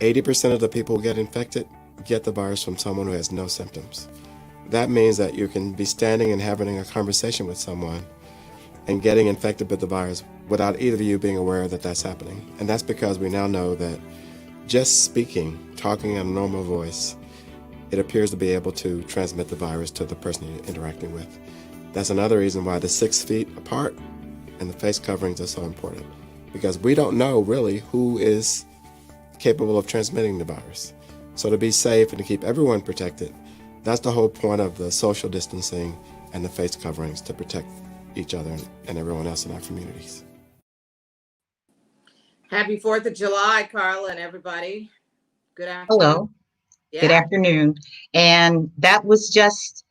80% of the people who get infected get the virus from someone who has no symptoms. That means that you can be standing and having a conversation with someone and getting infected with the virus without either of you being aware that that's happening. And that's because we now know that just speaking, talking in a normal voice, it appears to be able to transmit the virus to the person you're interacting with. That's another reason why the 6 feet apart and the face coverings are so important, because we don't know really who is capable of transmitting the virus. So to be safe and to keep everyone protected, that's the whole point of the social distancing and the face coverings, to protect each other and everyone else in our communities. Happy 4th of July, Carla and everybody. Good afternoon. Hello. Yeah. Good afternoon. And that was just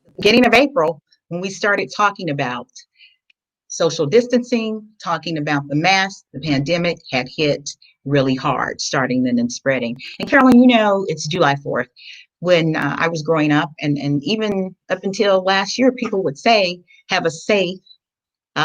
the beginning of April when we started talking about social distancing, talking about the mask. The pandemic had hit really hard, starting then and spreading. And Carolyn, it's July 4th. When I was growing up, and even up until last year, people would say, have a safe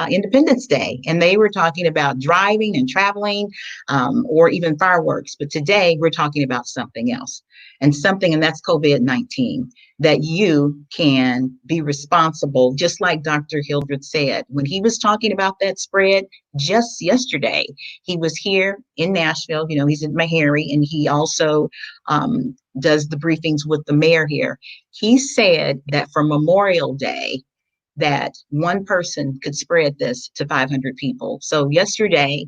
Independence Day. And they were talking about driving and traveling, or even fireworks. But today we're talking about something else, and that's COVID-19, that you can be responsible, just like Dr. Hildreth said, when he was talking about that spread just yesterday. He was here in Nashville, he's in Meharry, and he also does the briefings with the mayor here. He said that for Memorial Day, that one person could spread this to 500 people. So yesterday,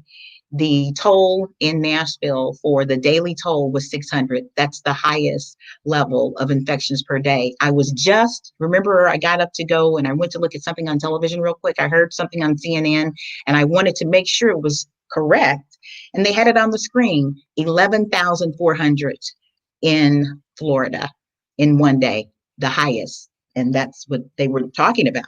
the toll in Nashville for the daily toll was 600. That's the highest level of infections per day. I got up to go and I went to look at something on television real quick. I heard something on CNN and I wanted to make sure it was correct. And they had it on the screen, 11,400 in Florida in one day, the highest. And that's what they were talking about.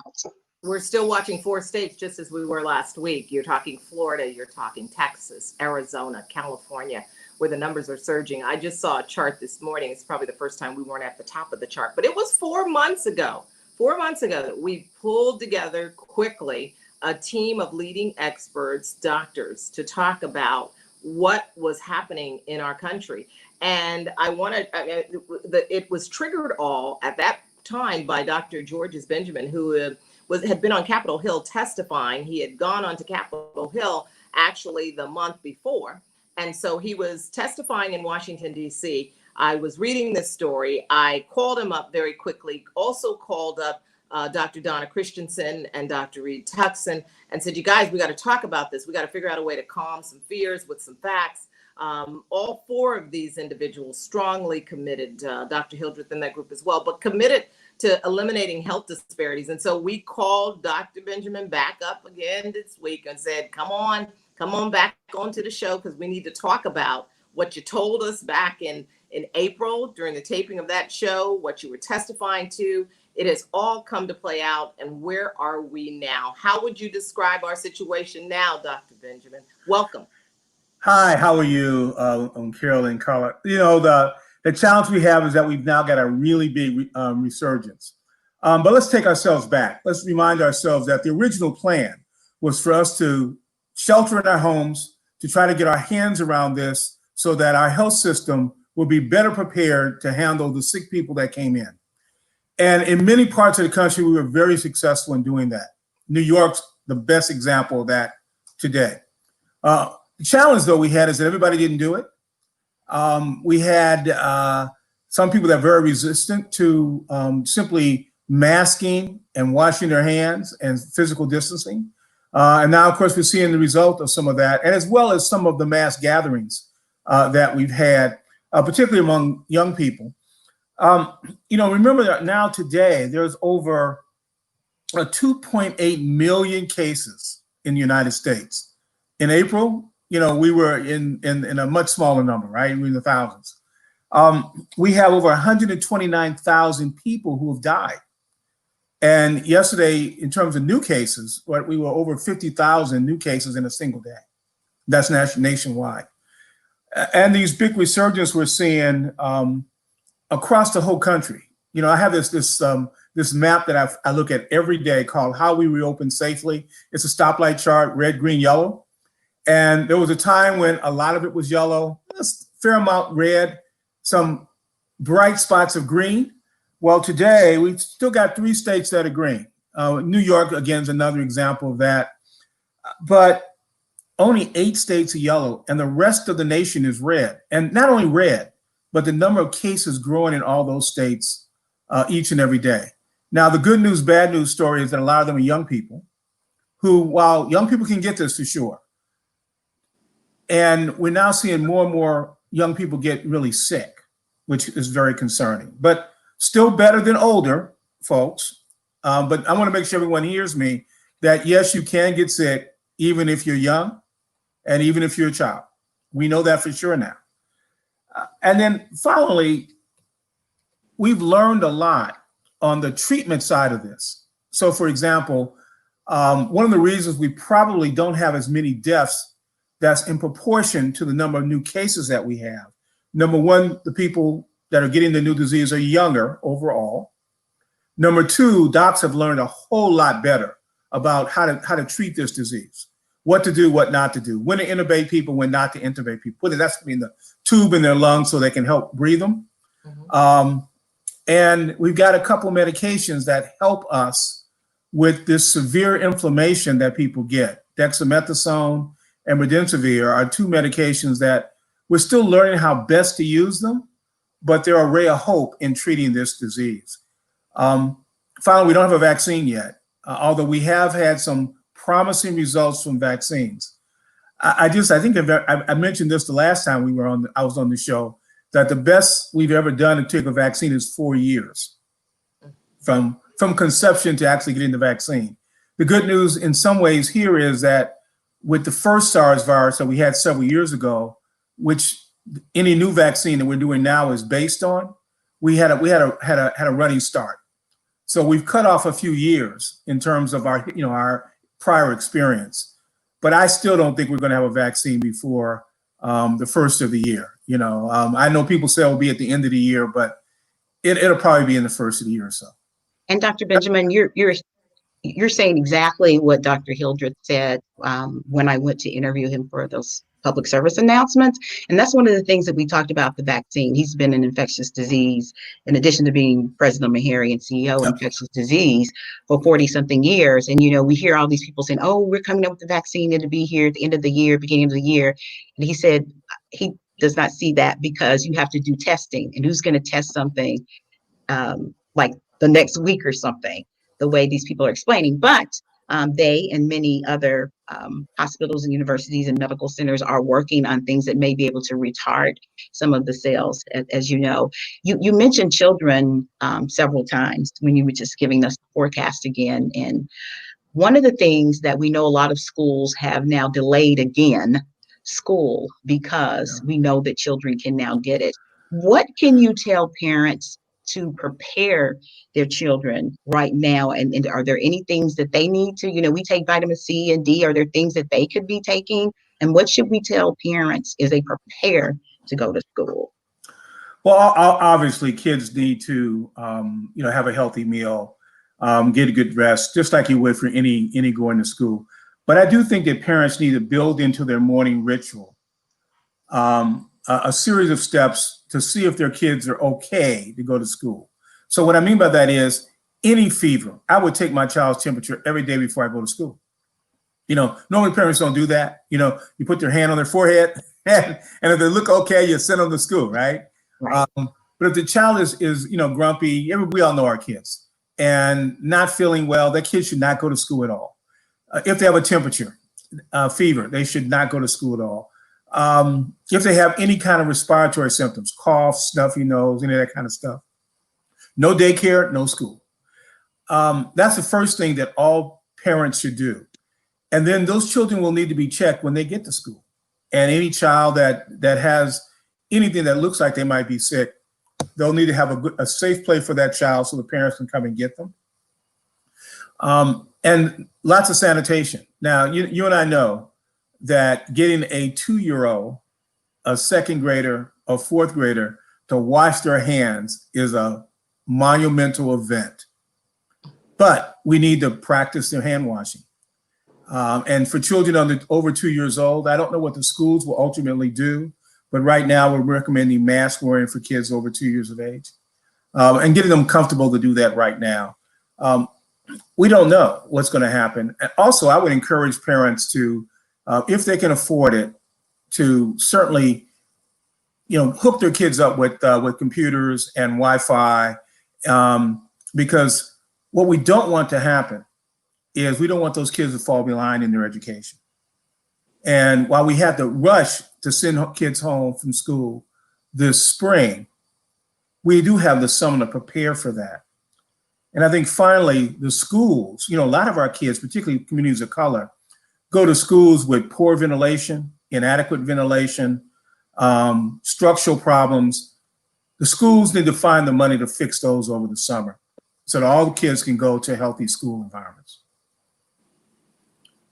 We're still watching 4 states, just as we were last week. You're talking Florida, you're talking Texas, Arizona, California, where the numbers are surging. I just saw a chart this morning. It's probably the first time we weren't at the top of the chart, but it was 4 months ago that we pulled together quickly a team of leading experts, doctors, to talk about what was happening in our country. And it was triggered all at that time by Dr. Georges Benjamin, who had been on Capitol Hill testifying. He had gone on to Capitol Hill actually the month before. And so he was testifying in Washington, D.C. I was reading this story. I called him up very quickly, also called up Dr. Donna Christensen and Dr. Reed Tuckson and said, you guys, we got to talk about this. We got to figure out a way to calm some fears with some facts. All 4 of these individuals strongly committed, Dr. Hildreth in that group as well, but committed to eliminating health disparities. And so we called Dr. Benjamin back up again this week and said, come on back onto the show, because we need to talk about what you told us back in April during the taping of that show, what you were testifying to. It has all come to play out. And where are we now? How would you describe our situation now, Dr. Benjamin? Welcome. Hi, how are you, Carol and Carla? The challenge we have is that we've now got a really big resurgence. But let's take ourselves back. Let's remind ourselves that the original plan was for us to shelter in our homes, to try to get our hands around this so that our health system would be better prepared to handle the sick people that came in. And in many parts of the country, we were very successful in doing that. New York's the best example of that today. The challenge, though, we had is that everybody didn't do it. We had some people that are very resistant to simply masking and washing their hands and physical distancing. And now, of course, we're seeing the result of some of that, and as well as some of the mass gatherings that we've had, particularly among young people. Remember that now today, there's over 2.8 million cases in the United States. In April, we were in a much smaller number, right? We were in the thousands. We have over 129,000 people who have died. And yesterday, in terms of new cases, we were over 50,000 new cases in a single day. That's nationwide. And these big resurgences we're seeing across the whole country. I have this map that I look at every day called How We Reopen Safely. It's a stoplight chart, red, green, yellow. And there was a time when a lot of it was yellow, a fair amount red, some bright spots of green. Well, today we've still got 3 states that are green. New York, again, is another example of that. But only 8 states are yellow, and the rest of the nation is red. And not only red, but the number of cases growing in all those states each and every day. Now, the good news, bad news story is that a lot of them are young people who, while young people can get this for sure, and we're now seeing more and more young people get really sick, which is very concerning, but still better than older folks. But I want to make sure everyone hears me that yes, you can get sick even if you're young and even if you're a child. We know that for sure now. And then finally, we've learned a lot on the treatment side of this. So for example, one of the reasons we probably don't have as many deaths that's in proportion to the number of new cases that we have. Number one, the people that are getting the new disease are younger overall. Number two, docs have learned a whole lot better about how to treat this disease, what to do, what not to do, when to intubate people, when not to intubate people, whether that's in the tube in their lungs so they can help breathe them. Mm-hmm. And we've got a couple medications that help us with this severe inflammation that people get. Dexamethasone and remdesivir are 2 medications that we're still learning how best to use them, but they're a ray of hope in treating this disease. Finally, we don't have a vaccine yet, although we have had some promising results from vaccines. I think I mentioned this the last time I was on the show, that the best we've ever done to take a vaccine is 4 years from conception to actually getting the vaccine. The good news in some ways here is that with the first SARS virus that we had several years ago, which any new vaccine that we're doing now is based on, we had a running start. So we've cut off a few years in terms of our prior experience, but I still don't think we're going to have a vaccine before the first of the year. I know people say it'll be at the end of the year, but it'll probably be in the first of the year or so. And Dr. Benjamin, you're saying exactly what Dr. Hildreth said when I went to interview him for those public service announcements. And that's one of the things that we talked about the vaccine. He's been in infectious disease, in addition to being president of Meharry and CEO of infectious disease for 40 something years. And, we hear all these people saying, oh, we're coming up with the vaccine. It'll be here at the end of the year, beginning of the year. And he said he does not see that because you have to do testing. And who's going to test something like the next week or something, the way these people are explaining. But they and many other hospitals and universities and medical centers are working on things that may be able to retard some of the cells, as you know. You mentioned children several times when you were just giving us the forecast again. And one of the things that we know a lot of schools have now delayed again, school, because we know that children can now get it. What can you tell parents to prepare their children right now? And are there any things that they need to, we take vitamin C and D, are there things that they could be taking? And what should we tell parents as they prepare to go to school? Well, obviously kids need to, have a healthy meal, get a good rest, just like you would for any going to school. But I do think that parents need to build into their morning ritual a series of steps to see if their kids are okay to go to school. So what I mean by that is any fever. I would take my child's temperature every day before I go to school. Normally parents don't do that. You put their hand on their forehead and if they look okay, you send them to school, right? But if the child is grumpy, we all know our kids, and not feeling well, that kid should not go to school at all. If they have a temperature, fever, they should not go to school at all. If they have any kind of respiratory symptoms, cough, stuffy nose, any of that kind of stuff, no daycare, no school. That's the first thing that all parents should do. And then those children will need to be checked when they get to school. And any child that has anything that looks like they might be sick, they'll need to have a safe place for that child so the parents can come and get them. And lots of sanitation. Now, you and I know that getting a 2-year-old, a second grader, a fourth grader to wash their hands is a monumental event. But we need to practice their hand washing. And for children over 2 years old, I don't know what the schools will ultimately do, but right now we're recommending mask wearing for kids over 2 years of age, and getting them comfortable to do that right now. We don't know what's going to happen. And also, I would encourage parents to, if they can afford it, to certainly, hook their kids up with computers and Wi-Fi, because what we don't want to happen is we don't want those kids to fall behind in their education. And while we had to rush to send kids home from school this spring, we do have the summer to prepare for that. And I think finally, the schools, a lot of our kids, particularly communities of color, go to schools with poor ventilation, inadequate ventilation, structural problems. The schools need to find the money to fix those over the summer so that all the kids can go to healthy school environments.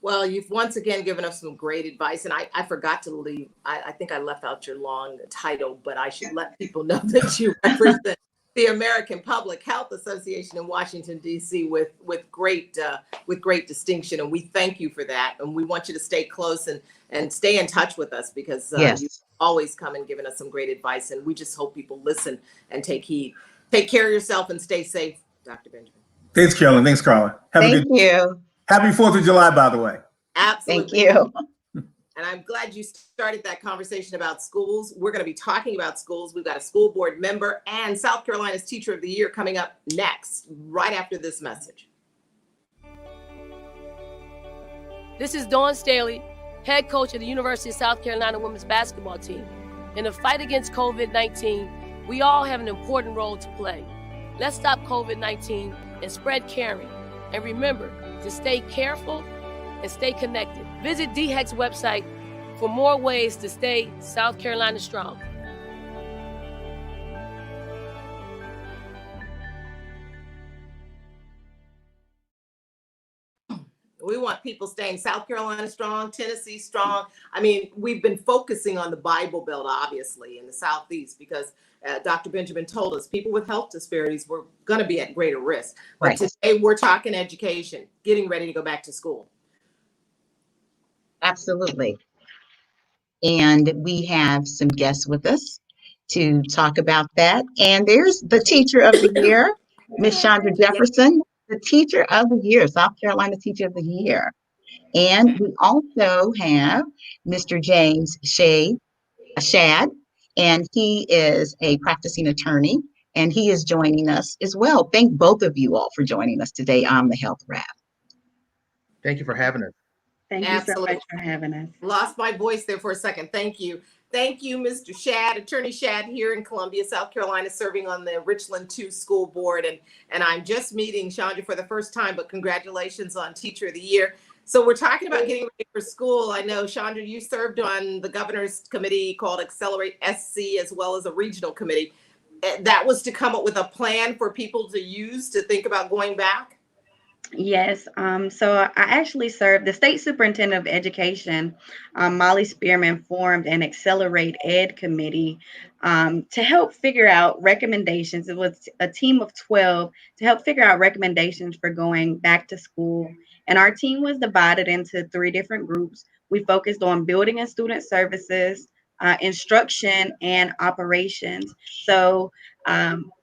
Well, you've once again given us some great advice, and I forgot to leave. I think I left out your long title, but I should let people know that you represent the American Public Health Association in Washington, D.C. with great distinction, and we thank you for that. And we want you to stay close and stay in touch with us, because Yes. you always come and given us some great advice, and we just hope people listen and take heed. Take care of yourself and stay safe, Dr. Benjamin. Thanks, Carolyn. Thanks, Carla. Thank you. Happy 4th of July, by the way. Absolutely. Thank you. And I'm glad you started that conversation about schools. We're going to be talking about schools. We've got a school board member and South Carolina's Teacher of the Year coming up next, right after this message. This is Dawn Staley, head coach of the University of South Carolina women's basketball team. In the fight against COVID-19, we all have an important role to play. Let's stop COVID-19 and spread caring. And remember to stay careful and stay connected. Visit DHEC's website for more ways to stay South Carolina strong. We want people staying South Carolina strong, Tennessee strong. I mean, we've been focusing on the Bible Belt, obviously, in the Southeast, because Dr. Benjamin told us people with health disparities were going to be at greater risk. But Right. today we're talking education, getting ready to go back to school. Absolutely. And we have some guests with us to talk about that. And there's the Teacher of the Year, Miss Chandra Jefferson, the Teacher of the Year, South Carolina Teacher of the Year. And we also have Mr. James Shad, and he is a practicing attorney, and he is joining us as well. Thank both of you all for joining us today on the Health Wrap. Thank you for having us. Thank you so Absolutely. much for having us. Lost my voice there for a second. Thank you. Thank you, Mr. Shad, Attorney Shad here in Columbia, South Carolina, serving on the Richland 2 School Board. And I'm just meeting Chandra for the first time, but congratulations on Teacher of the Year. So we're talking about getting ready for school. I know, Chandra, you served on the governor's committee called Accelerate SC, as well as a regional committee. That was to come up with a plan for people to use to think about going back? Yes, so I actually served the state superintendent of education, Molly Spearman, formed an Accelerate Ed committee to help figure out recommendations. It was a team of 12 to help figure out recommendations for going back to school. And our team was divided into 3 different groups. We focused on building and student services, instruction, and operations. So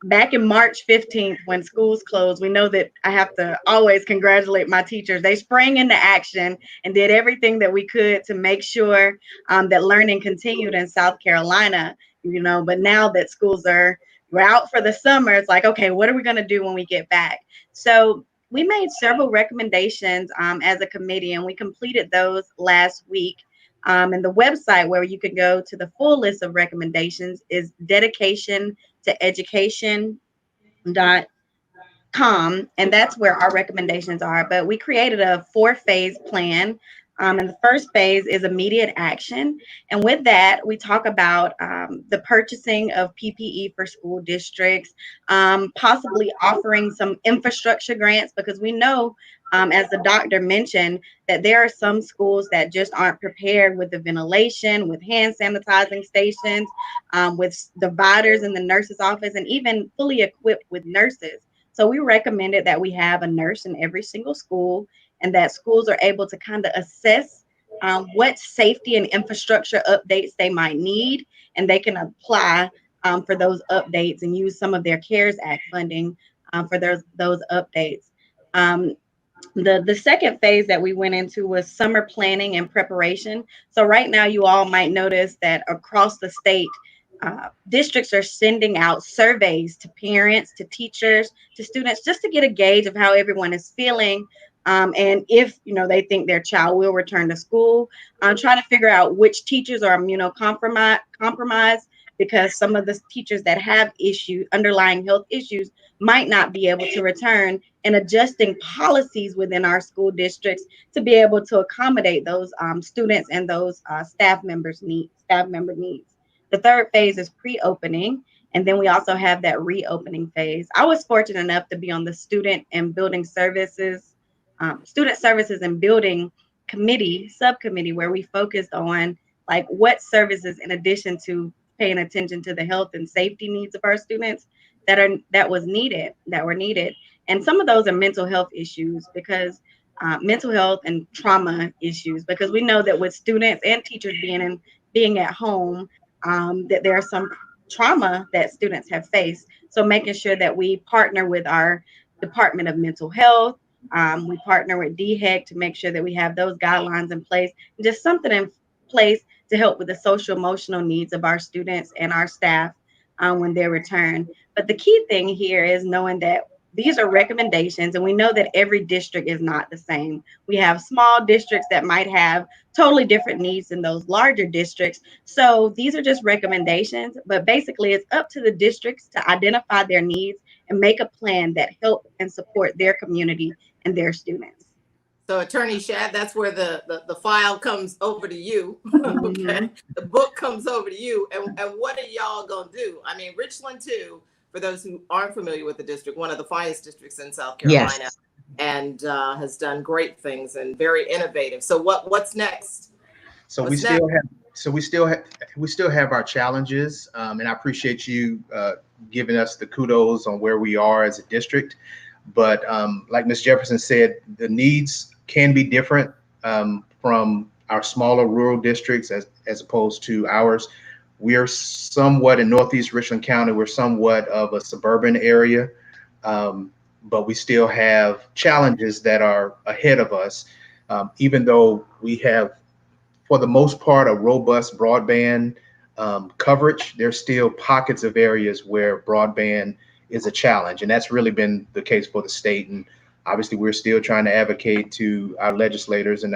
back in March 15th, when schools closed, we know that I have to always congratulate my teachers. They sprang into action and did everything that we could to make sure that learning continued in South Carolina, but now that schools we're out for the summer, it's like, okay, what are we going to do when we get back? So we made several recommendations as a committee, and we completed those last week. And the website where you can go to the full list of recommendations is dedicationtoeducation.org. calm, and that's where our recommendations are. But we created a 4-phase plan. And the first phase is immediate action. And with that, we talk about the purchasing of PPE for school districts, possibly offering some infrastructure grants, because we know, as the doctor mentioned, that there are some schools that just aren't prepared with the ventilation, with hand sanitizing stations, with dividers in the nurse's office, and even fully equipped with nurses. So we recommended that we have a nurse in every single school, and that schools are able to kind of assess what safety and infrastructure updates they might need, and they can apply for those updates and use some of their CARES Act funding for those updates. Um, the second phase that we went into was summer planning and preparation. So right now, you all might notice that across the state, districts are sending out surveys to parents, to teachers, to students, just to get a gauge of how everyone is feeling. And if they think their child will return to school, trying to figure out which teachers are compromised, because some of the teachers that have underlying health issues might not be able to return, and adjusting policies within our school districts to be able to accommodate those students and those staff member needs. The third phase is pre-opening, and then we also have that reopening phase. I was fortunate enough to be on the student services and building subcommittee, where we focused on like what services, in addition to paying attention to the health and safety needs of our students, that were needed. And some of those are mental health issues, because mental health and trauma issues, because we know that with students and teachers being at home, that there are some trauma that students have faced. So making sure that we partner with our Department of Mental Health, we partner with DHEC to make sure that we have those guidelines in place, just something in place to help with the social emotional needs of our students and our staff when they return. But the key thing here is knowing that these are recommendations, and we know that every district is not the same. We have small districts that might have totally different needs than those larger districts. So these are just recommendations, but basically it's up to the districts to identify their needs and make a plan that help and support their community and their students. So Attorney Shad, that's where the file comes over to you. Mhm. Okay. The book comes over to you. And what are y'all gonna do? I mean, Richland too, for those who aren't familiar with the district, one of the finest districts in South Carolina, Yes. and has done great things and very innovative. So what's next? So we What's still have, we still have our challenges, and I appreciate you giving us the kudos on where we are as a district. But like Ms. Jefferson said, the needs can be different from our smaller rural districts as opposed to ours. We are somewhat in Northeast Richland County. We're somewhat of a suburban area, but we still have challenges that are ahead of us. Even though we have, for the most part, a robust broadband coverage, there's still pockets of areas where broadband is a challenge. And that's really been the case for the state. And obviously, we're still trying to advocate to our legislators and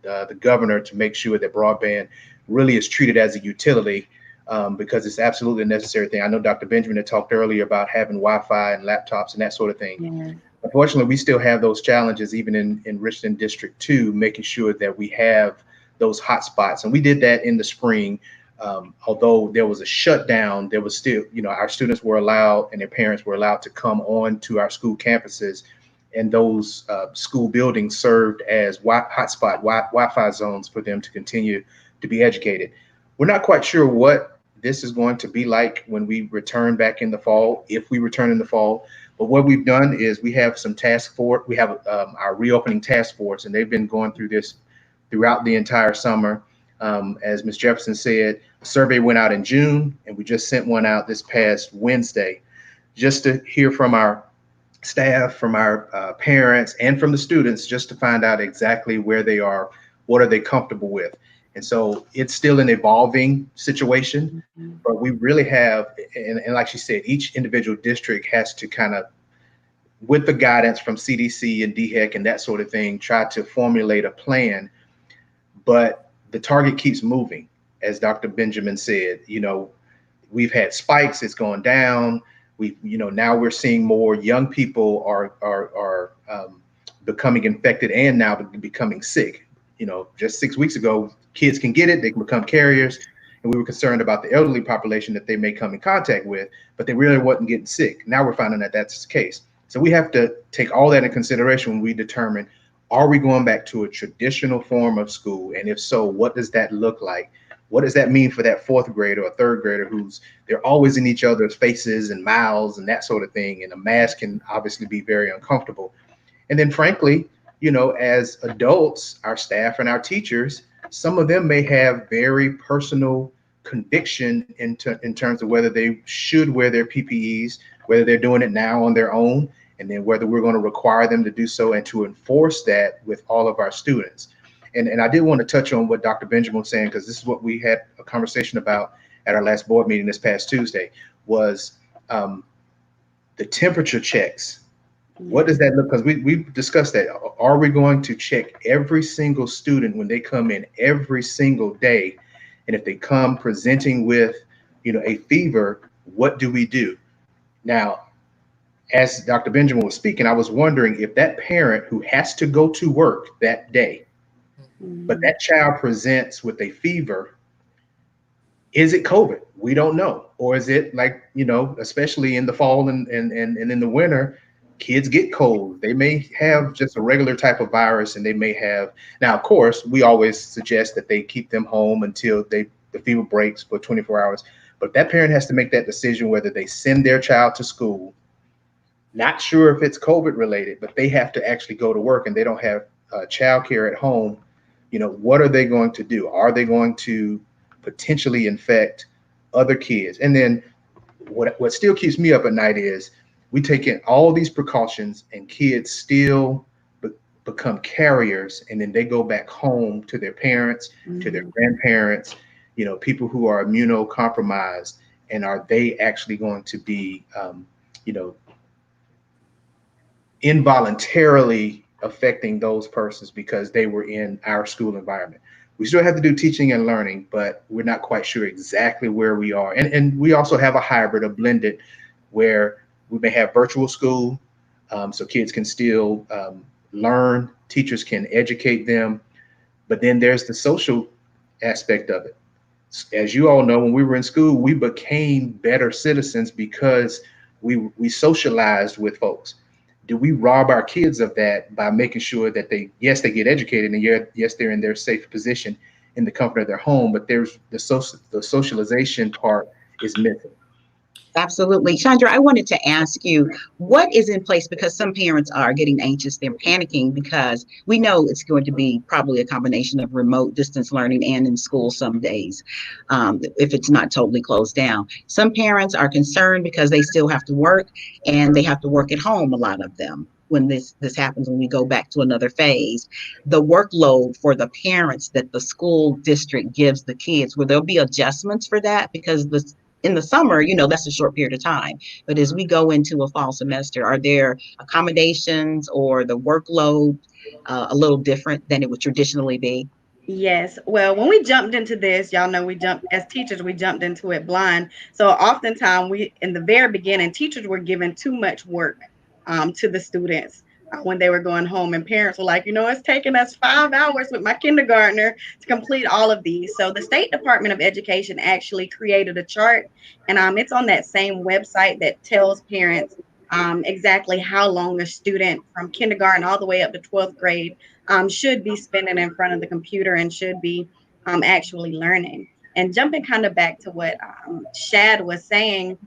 the governor to make sure that broadband really is treated as a utility, because it's absolutely a necessary thing. I know Dr. Benjamin had talked earlier about having Wi-Fi and laptops and that sort of thing. Yeah. Unfortunately, we still have those challenges even in Richland District 2, making sure that we have those hotspots. And we did that in the spring. Although there was a shutdown, there was still, our students were allowed and their parents were allowed to come on to our school campuses, and those school buildings served as hotspot Wi-Fi zones for them to continue to be educated. We're not quite sure what this is going to be like when we return back in the fall, if we return in the fall. But what we've done is we have some task force. We have our reopening task force, and they've been going through this throughout the entire summer. As Ms. Jefferson said, a survey went out in June, and we just sent one out this past Wednesday, just to hear from our staff, from our parents, and from the students, just to find out exactly where they are, what are they comfortable with. And so it's still an evolving situation, but we really have, and like she said, each individual district has to kind of, with the guidance from CDC and DHEC and that sort of thing, try to formulate a plan. But the target keeps moving, as Dr. Benjamin said. We've had spikes, it's going down. Now we're seeing more young people are becoming infected and now becoming sick. Just 6 weeks ago, kids can get it, they can become carriers. And we were concerned about the elderly population that they may come in contact with, but they really wasn't getting sick. Now we're finding that that's the case. So we have to take all that in consideration when we determine, are we going back to a traditional form of school? And if so, what does that look like? What does that mean for that fourth grader or third grader they're always in each other's faces and mouths and that sort of thing. And a mask can obviously be very uncomfortable. And then frankly, as adults, our staff and our teachers, some of them may have very personal conviction in terms of whether they should wear their PPEs, whether they're doing it now on their own, and then whether we're going to require them to do so and to enforce that with all of our students. And I did want to touch on what Dr. Benjamin was saying, because this is what we had a conversation about at our last board meeting this past Tuesday, was the temperature checks. What does that look? Because we discussed that. Are we going to check every single student when they come in every single day? And if they come presenting with, a fever, what do we do? Now, as Dr. Benjamin was speaking, I was wondering if that parent who has to go to work that day, but that child presents with a fever, is it COVID? We don't know. Or is it like, especially in the fall and in the winter, kids get cold. They may have just a regular type of virus, and they may have. Now, of course, we always suggest that they keep them home until the fever breaks for 24 hours. But that parent has to make that decision whether they send their child to school. Not sure if it's COVID related, but they have to actually go to work and they don't have childcare at home. What are they going to do? Are they going to potentially infect other kids? And then what still keeps me up at night is we take in all these precautions and kids still become carriers, and then they go back home to their parents, to their grandparents, people who are immunocompromised. And are they actually going to be, involuntarily affecting those persons because they were in our school environment? We still have to do teaching and learning, but we're not quite sure exactly where we are. And we also have a hybrid, a blended, where we may have virtual school, so kids can still learn, teachers can educate them, but then there's the social aspect of it. As you all know, when we were in school, we became better citizens because we socialized with folks. Do we rob our kids of that by making sure that they get educated, and yes, they're in their safe position in the comfort of their home, but there's the socialization part is missing. Absolutely. Chandra, I wanted to ask you, what is in place, because some parents are getting anxious, they're panicking because we know it's going to be probably a combination of remote distance learning and in school some days, if it's not totally closed down. Some parents are concerned because they still have to work, and they have to work at home, a lot of them, when this happens, when we go back to another phase. The workload for the parents that the school district gives the kids, will there be adjustments for that? Because in the summer, that's a short period of time. But as we go into a fall semester, are there accommodations or the workload a little different than it would traditionally be? Yes. Well, when we jumped into this, y'all know as teachers, we jumped into it blind. So oftentimes in the very beginning, teachers were given too much work to the students when they were going home, and parents were like, it's taking us 5 hours with my kindergartner to complete all of these. So the State Department of Education actually created a chart, and it's on that same website that tells parents exactly how long a student from kindergarten all the way up to 12th grade should be spending in front of the computer and should be actually learning. And jumping kind of back to what Shad was saying,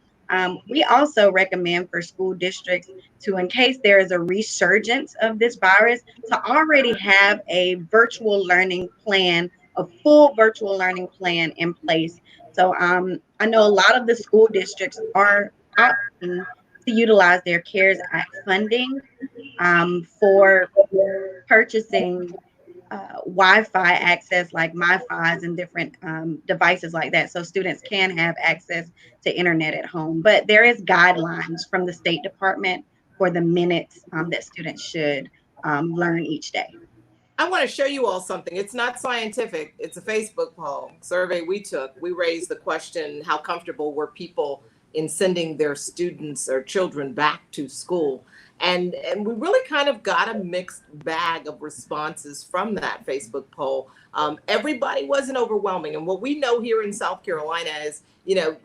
we also recommend for school districts to, in case there is a resurgence of this virus, to already have a virtual learning plan, a full virtual learning plan in place. So I know a lot of the school districts are opting to utilize their CARES Act funding for purchasing Wi-Fi access, like MiFis and different devices like that, so students can have access to internet at home. But there is guidelines from the State Department for the minutes that students should learn each day. I want to show you all something. It's not scientific. It's a Facebook poll survey we took. We raised the question, how comfortable were people in sending their students or children back to school. And we really kind of got a mixed bag of responses from that Facebook poll. Everybody wasn't overwhelming. And what we know here in South Carolina is, you know,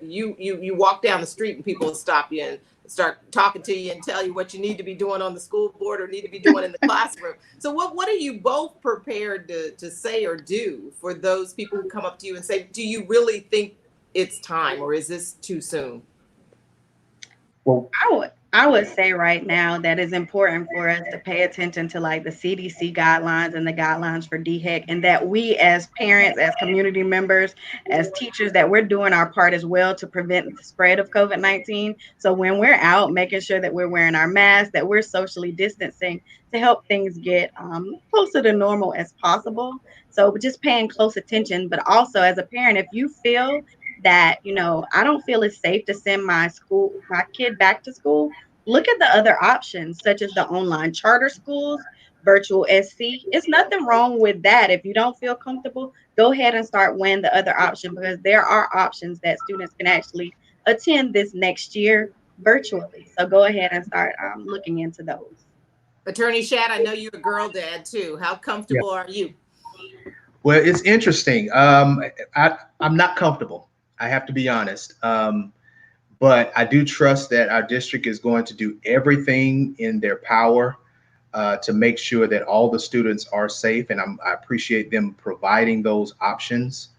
you walk down the street and people will stop you and start talking to you and tell you what you need to be doing on the school board or need to be doing in the classroom. So what are you both prepared to say or do for those people who come up to you and say, do you really think it's time, or is this too soon? Well, I would say right now that it's important for us to pay attention to like the CDC guidelines and the guidelines for DHEC, and that we as parents, as community members, as teachers, that we're doing our part as well to prevent the spread of COVID-19. So when we're out, making sure that we're wearing our masks, that we're socially distancing to help things get closer to normal as possible. So just paying close attention, but also as a parent, if you feel that, you know, I don't feel it's safe to send my kid back to school, look at the other options, such as the online charter schools, virtual SC. It's nothing wrong with that. If you don't feel comfortable, go ahead and start weighing the other option, because there are options that students can actually attend this next year virtually. So go ahead and start looking into those. Attorney Shad, I know you're a girl dad too. How comfortable are you? well, it's interesting. I'm not comfortable. I have to be honest. But I do trust that our district is going to do everything in their power to make sure that all the students are safe. And I appreciate them providing those options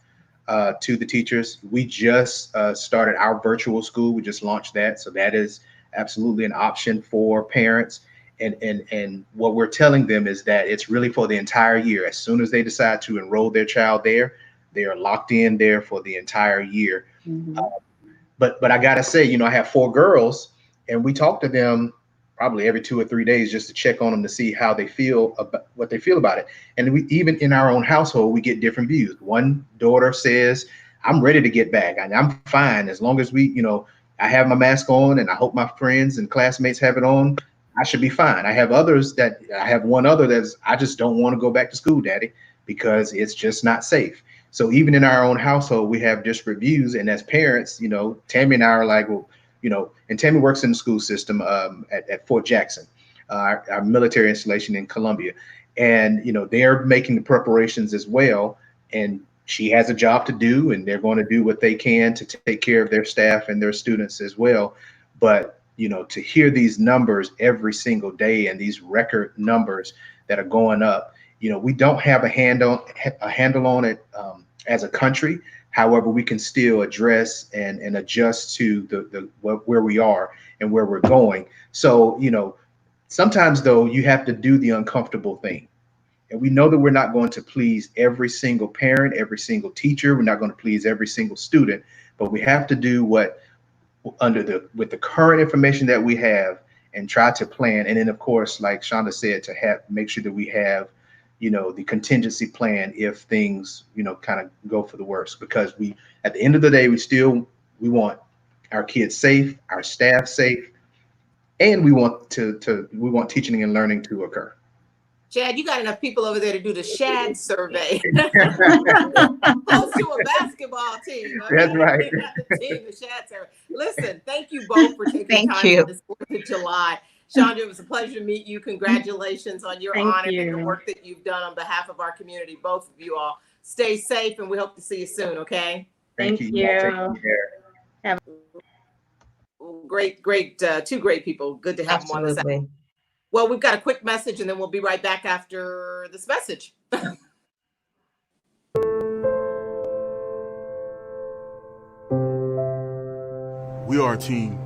to the teachers. We just started our virtual school. We just launched that. So that is absolutely an option for parents. And what we're telling them is that it's really for the entire year. As soon as they decide to enroll their child there, they are locked in there for the entire year. Mm-hmm. But I gotta say, you know, I have 4 girls, and we talk to them probably every 2 or 3 days just to check on them to see how they feel about what they feel about it. And we, even in our own household, we get different views. One daughter says, "I'm ready to get back. I'm fine as long as we, you know, I have my mask on, and I hope my friends and classmates have it on. I should be fine." I have one other that's, "I just don't want to go back to school, Daddy, because it's just not safe." So even in our own household, we have disparate views. And as parents, you know, Tammy and I are like, well, you know, and Tammy works in the school system at Fort Jackson, our military installation in Columbia. And, you know, they're making the preparations as well. And she has a job to do, and they're going to do what they can to take care of their staff and their students as well. But, you know, to hear these numbers every single day and these record numbers that are going up, you know, we don't have a handle on it as a country. However, we can still address and adjust to where we are and where we're going. So, you know, sometimes though, you have to do the uncomfortable thing. And we know that we're not going to please every single parent, every single teacher. We're not going to please every single student, but we have to do what with the current information that we have and try to plan. And then of course, like Shonda said, make sure that we have, you know, the contingency plan if things, you know, kind of go for the worst, because at the end of the day, we want our kids safe, our staff safe, and we want teaching and learning to occur. Shad, you got enough people over there to do the Shad survey. Close to a basketball team. That's right. The Shad survey. Listen, thank you both for taking time for this 4th of July. Chandra, it was a pleasure to meet you. Congratulations on your honor and the work that you've done on behalf of our community. Both of you all. Stay safe, and we hope to see you soon, okay? Thank you. Great, 2 great people. Good to have them on the side. Well, we've got a quick message, and then we'll be right back after this message. We are a team.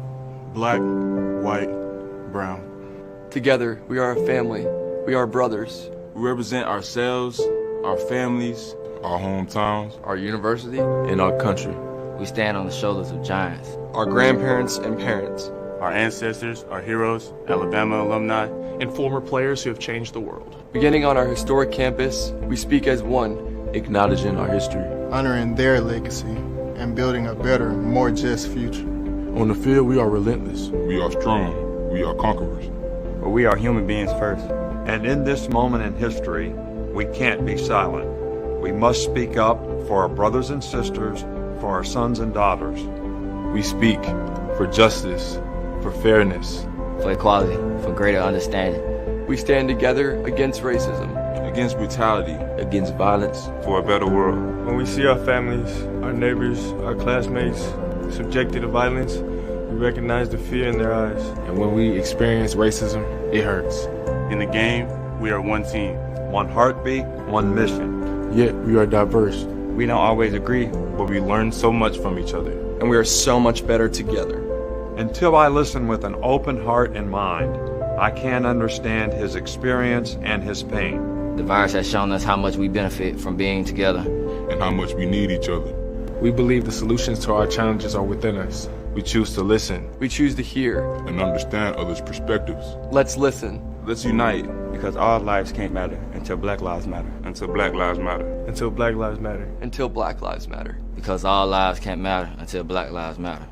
Black, white, brown. Together, we are a family. We are brothers. We represent ourselves, our families, our hometowns, our university, and our country. We stand on the shoulders of giants. Our grandparents and parents. Our ancestors, our heroes, Alabama alumni, and former players who have changed the world. Beginning on our historic campus, we speak as one, acknowledging our history, honoring their legacy, and building a better, more just future. On the field, we are relentless. We are strong. We are conquerors. But we are human beings first. And in this moment in history, we can't be silent. We must speak up for our brothers and sisters, for our sons and daughters. We speak for justice, for fairness, for equality, for greater understanding. We stand together against racism, against brutality, against violence, for a better world. When we see our families, our neighbors, our classmates subjected to violence, we recognize the fear in their eyes. And when we experience racism, it hurts. In the game, we are one team. One heartbeat, one mission. Yet we are diverse. We don't always agree, but we learn so much from each other. And we are so much better together. Until I listen with an open heart and mind, I can understand his experience and his pain. The virus has shown us how much we benefit from being together. And how much we need each other. We believe the solutions to our challenges are within us. We choose to listen. We choose to hear. And understand others' perspectives. Let's listen. Let's unite. Because all lives can't matter until Black lives matter. Until Black lives matter. Until Black lives matter. Until Black lives matter. Because all lives can't matter until Black lives matter.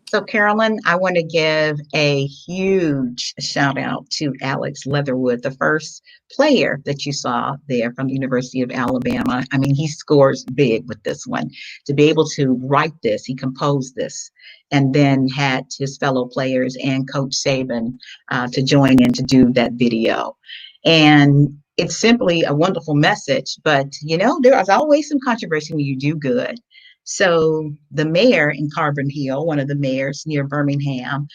So, Carolyn, I want to give a huge shout out to Alex Leatherwood, the first player that you saw there from the University of Alabama. I mean, he scores big with this one. To be able to write this, he composed this, and then had his fellow players and Coach Saban to join in to do that video. And it's simply a wonderful message. But, you know, there is always some controversy when you do good. So the mayor in Carbon Hill, one of the mayors near Birmingham,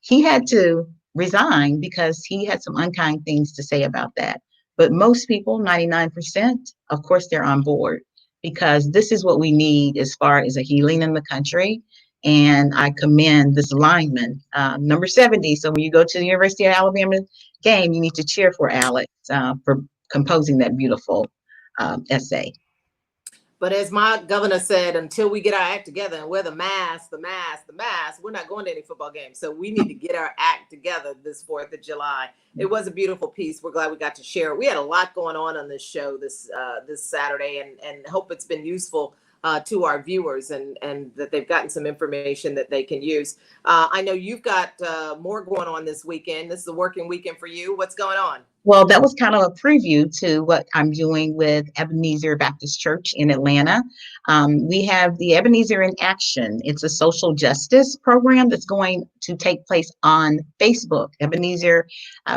he had to resign because he had some unkind things to say about that. But most people, 99%, of course, they're on board because this is what we need as far as a healing in the country. And I commend this lineman, number 70. So when you go to the University of Alabama game, you need to cheer for Alex for composing that beautiful essay. But as my governor said, until we get our act together and wear the mask, we're not going to any football games. So we need to get our act together this 4th of July. It was a beautiful piece. We're glad we got to share it. We had a lot going on this show this Saturday, and hope it's been useful to our viewers and that they've gotten some information that they can use. I know you've got more going on this weekend. This is a working weekend for you. What's going on? Well, that was kind of a preview to what I'm doing with Ebenezer Baptist Church in Atlanta. We have the Ebenezer in Action. It's a social justice program that's going to take place on Facebook, Ebenezer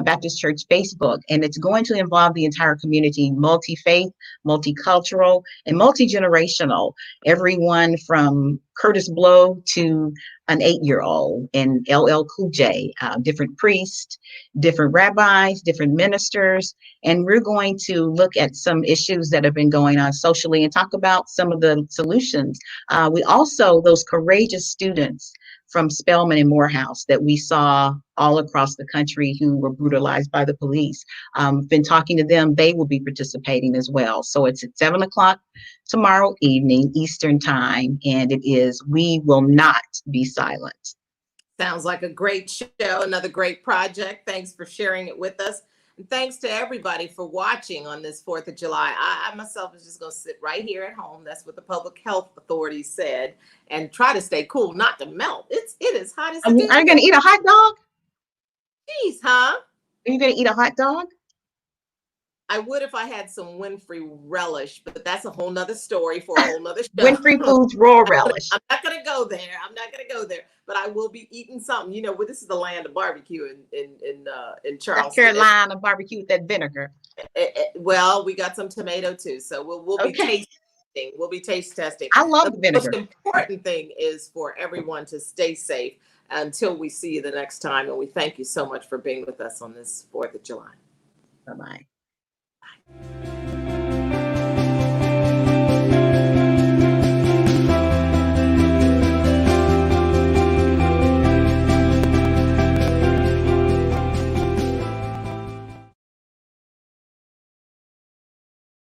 Baptist Church Facebook, and it's going to involve the entire community, multi-faith, multicultural, and multi-generational. Everyone from Curtis Blow to an 8-year-old and LL Cool J, different priests, different rabbis, different ministers. And we're going to look at some issues that have been going on socially and talk about some of the solutions. We also, those courageous students from Spelman and Morehouse that we saw all across the country who were brutalized by the police. Been talking to them. They will be participating as well. So it's at 7 o'clock tomorrow evening, Eastern time. And it is We Will Not Be Silent. Sounds like a great show, another great project. Thanks for sharing it with us. And thanks to everybody for watching on this 4th of July. I myself is just going to sit right here at home. That's what the public health authorities said. And try to stay cool, not to melt. It is hot as Are you going to eat a hot dog? Jeez, huh? Are you going to eat a hot dog? I would if I had some Winfrey relish, but that's a whole nother story for a whole nother show. Winfrey Foods raw relish. I'm not going to go there. But I will be eating something. You know, this is the land of barbecue in Charleston. South Carolina barbecue with that vinegar. Well, we got some tomato too, so we'll be tasting. We'll be taste testing. I love the vinegar. The most important thing is for everyone to stay safe until we see you the next time. And we thank you so much for being with us on this 4th of July. Bye-bye. Bye.